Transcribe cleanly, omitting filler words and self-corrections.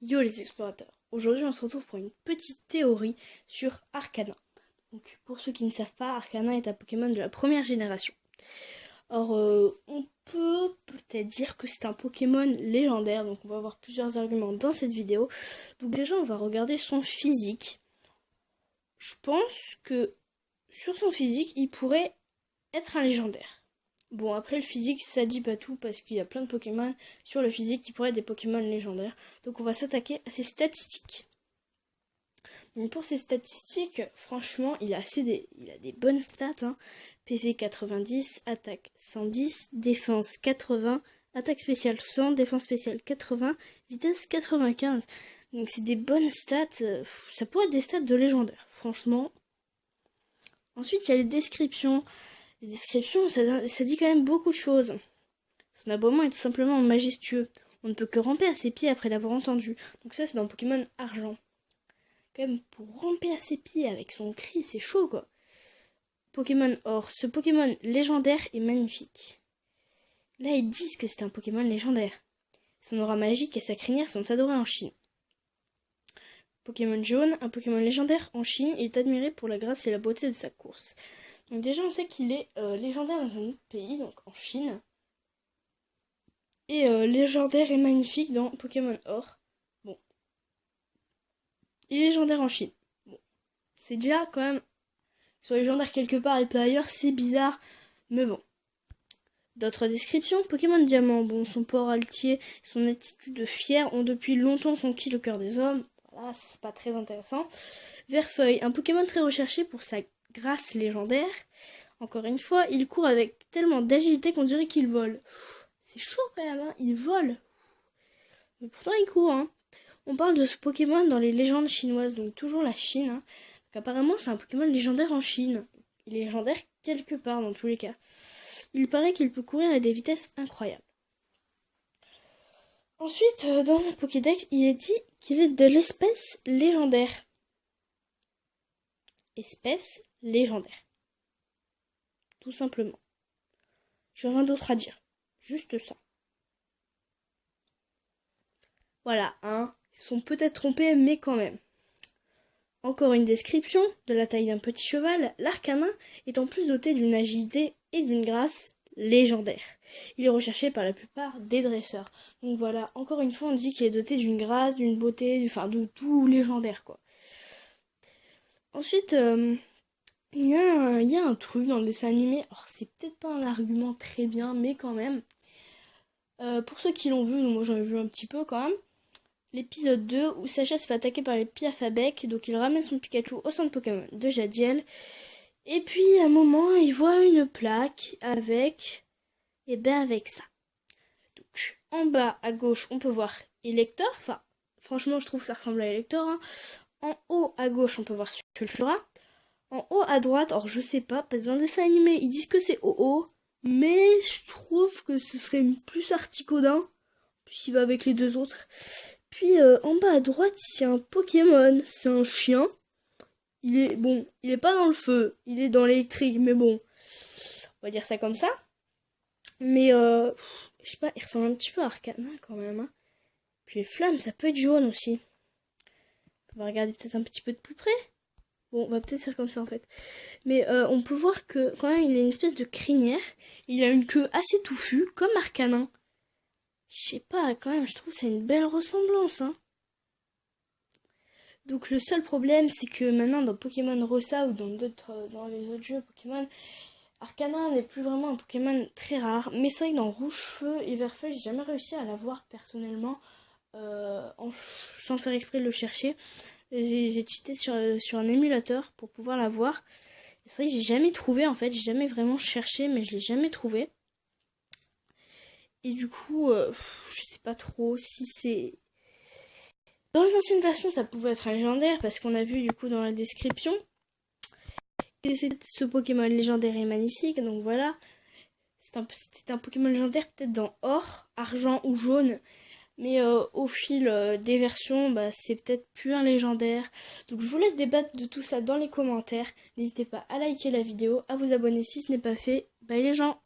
Yo les explorateurs, aujourd'hui on se retrouve pour une petite théorie sur Arcana. Donc pour ceux qui ne savent pas, Arcana est un Pokémon de la première génération. Or on peut peut-être dire que c'est un Pokémon légendaire, donc on va avoir plusieurs arguments dans cette vidéo. Donc déjà on va regarder son physique. Je pense que sur son physique il pourrait être un légendaire. Bon, après le physique, ça dit pas tout parce qu'il y a plein de Pokémon sur le physique qui pourraient être des Pokémon légendaires. Donc on va s'attaquer à ses statistiques. Donc pour ses statistiques, franchement, il a des bonnes stats. Hein. PV 90, attaque 110, défense 80, attaque spéciale 100, défense spéciale 80, vitesse 95. Donc c'est des bonnes stats. Ça pourrait être des stats de légendaire, franchement. Ensuite, il y a les descriptions. Les descriptions, ça dit quand même beaucoup de choses. Son aboiement est tout simplement majestueux. On ne peut que ramper à ses pieds après l'avoir entendu. Donc ça, c'est dans Pokémon Argent. Quand même, pour ramper à ses pieds avec son cri, c'est chaud, quoi. Pokémon Or. Ce Pokémon légendaire est magnifique. Là, ils disent que c'est un Pokémon légendaire. Son aura magique et sa crinière sont adorés en Chine. Pokémon Jaune, un Pokémon légendaire en Chine, il est admiré pour la grâce et la beauté de sa course. Donc déjà, on sait qu'il est légendaire dans un autre pays, donc en Chine. Et légendaire et magnifique dans Pokémon Or. Bon. Il est légendaire en Chine. Bon. C'est déjà quand même... Soit légendaire quelque part et pas ailleurs, c'est bizarre. Mais bon. D'autres descriptions. Pokémon Diamant. Bon, son port altier, son attitude fière ont depuis longtemps conquis le cœur des hommes. Voilà, c'est pas très intéressant. Verfeuille. Un Pokémon très recherché pour sa grâce légendaire. Encore une fois, il court avec tellement d'agilité qu'on dirait qu'il vole. C'est chaud quand même, hein, il vole. Mais pourtant il court, hein. On parle de ce Pokémon dans les légendes chinoises, donc toujours la Chine. Hein. Donc apparemment c'est un Pokémon légendaire en Chine. Il est légendaire quelque part dans tous les cas. Il paraît qu'il peut courir à des vitesses incroyables. Ensuite, dans le Pokédex, il est dit qu'il est de l'espèce légendaire. Espèce légendaire. Tout simplement. J'ai rien d'autre à dire. Juste ça. Voilà, hein. Ils sont peut-être trompés, mais quand même. Encore une description de la taille d'un petit cheval. L'Arcanin est en plus doté d'une agilité et d'une grâce légendaire. Il est recherché par la plupart des dresseurs. Donc voilà, encore une fois, on dit qu'il est doté d'une grâce, d'une beauté, de tout légendaire, quoi. Ensuite, il y a un truc dans le dessin animé. Alors, c'est peut-être pas un argument très bien, mais quand même. Pour ceux qui l'ont vu, moi j'en ai vu un petit peu quand même. L'épisode 2 où Sacha se fait attaquer par les Piafabec, donc il ramène son Pikachu au centre Pokémon de Jadiel. Et puis à un moment, il voit une plaque avec avec ça. Donc en bas à gauche, on peut voir Elector. Enfin, franchement, je trouve que ça ressemble à Elector. Hein. En haut à gauche, on peut voir Sulfura. En haut à droite, alors je sais pas, parce que dans le dessin animé, ils disent que c'est OO, mais je trouve que ce serait plus Articodin, puisqu'il va avec les deux autres. Puis en bas à droite, c'est un Pokémon, c'est un chien. Il est pas dans le feu, il est dans l'électrique, mais bon, on va dire ça comme ça. Mais je sais pas, il ressemble un petit peu à Arcana quand même. Hein. Puis les flammes, ça peut être jaune aussi. On va regarder peut-être un petit peu de plus près. Bon, on va peut-être faire comme ça en fait. Mais on peut voir que quand même, il a une espèce de crinière. Il a une queue assez touffue, comme Arcanin. Je sais pas, quand même, je trouve que c'est une belle ressemblance, hein. Donc le seul problème, c'est que maintenant dans Pokémon Rosa ou dans les autres jeux Pokémon, Arcana n'est plus vraiment un Pokémon très rare. Mais c'est vrai que dans Rouge Feu et Vert Feu, j'ai jamais réussi à l'avoir personnellement, sans faire exprès de le chercher. J'ai cheaté sur un émulateur pour pouvoir l'avoir. C'est vrai que j'ai jamais trouvé en fait, j'ai jamais vraiment cherché, mais je l'ai jamais trouvé. Et du coup, je sais pas trop si c'est... Dans les anciennes versions, ça pouvait être un légendaire, parce qu'on a vu du coup dans la description que ce Pokémon légendaire est magnifique, donc voilà. C'était un Pokémon légendaire peut-être dans Or, Argent ou Jaune, mais au fil des versions, c'est peut-être plus un légendaire. Donc je vous laisse débattre de tout ça dans les commentaires. N'hésitez pas à liker la vidéo, à vous abonner si ce n'est pas fait. Bye les gens!